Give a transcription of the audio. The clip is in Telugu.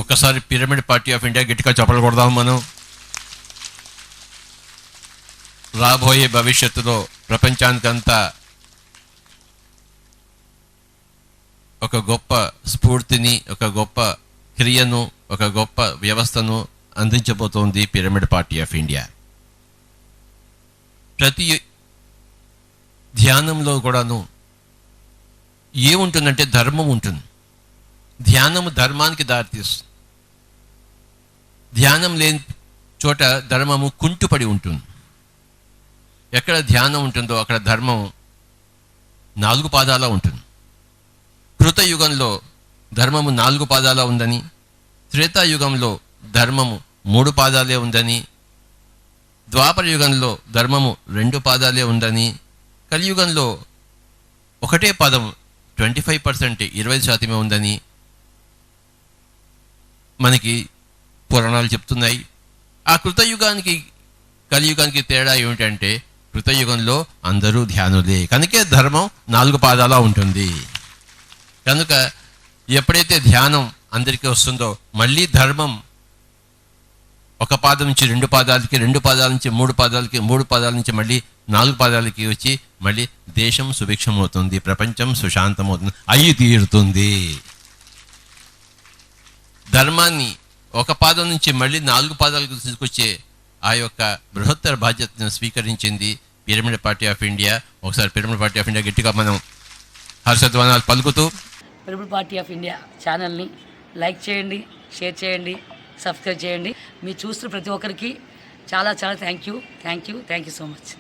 ఒక్కసారి పిరమిడ్ పార్టీ ఆఫ్ ఇండియా గట్టిగా చప్పలు కొడదాం. మనం రాబోయే భవిష్యత్తులో ప్రపంచానికంతా ఒక గొప్ప స్ఫూర్తిని, ఒక గొప్ప క్రియను, ఒక గొప్ప వ్యవస్థను అందించబోతోంది పిరమిడ్ పార్టీ ఆఫ్ ఇండియా. ప్రతి ధ్యానంలో కూడాను ఏముంటుందంటే ధర్మం ఉంటుంది. ధ్యానము ధర్మానికి దారితీస్తుంది. ధ్యానం లేని చోట ధర్మము కుంటుపడి ఉంటుంది. ఎక్కడ ధ్యానం ఉంటుందో అక్కడ ధర్మం 4 పాదాల ఉంటుంది. కృతయుగంలో ధర్మము 4 పాదాల ఉందని, త్రేతాయుగంలో ధర్మము 3 పాదాలే ఉందని, ద్వాపర యుగంలో ధర్మము 2 పాదాలే ఉందని, కలియుగంలో ఒకటే పదం 25% 20% ఉందని మనకి పురాణాలు చెప్తున్నాయి. ఆ కృతయుగానికి కలియుగానికి తేడా ఏమిటంటే కృతయుగంలో అందరూ ధ్యానులే, కనుకే ధర్మం 4 పాదాల ఉంటుంది. కనుక ఎప్పుడైతే ధ్యానం అందరికీ వస్తుందో మళ్ళీ ధర్మం 1 పాదం నుంచి 2 పాదాలకి, 2 పాదాల నుంచి 3 పాదాలకి, 3 పాదాల నుంచి మళ్ళీ 4 పాదాలకి వచ్చి మళ్ళీ దేశం సుభిక్షమవుతుంది, ప్రపంచం సుశాంతమవుతుంది, అయ్యి తీరుతుంది. ధర్మాన్ని 1 పాదం నుంచి మళ్ళీ 4 పాదాలకు తీసుకొచ్చే ఆ యొక్క బృహత్తర బాధ్యతను స్వీకరించింది పిరమిడ్ పార్టీ ఆఫ్ ఇండియా. ఒకసారి పిరమిడ్ పార్టీ ఆఫ్ ఇండియా గట్టిగా మనం హర్షధ్వానాలు పలుకుతూ పిరమిడ్ పార్టీ ఆఫ్ ఇండియా ఛానల్ని లైక్ చేయండి, షేర్ చేయండి, సబ్స్క్రైబ్ చేయండి. మీరు చూస్తున్న ప్రతి ఒక్కరికి చాలా చాలా థ్యాంక్ యూ సో మచ్.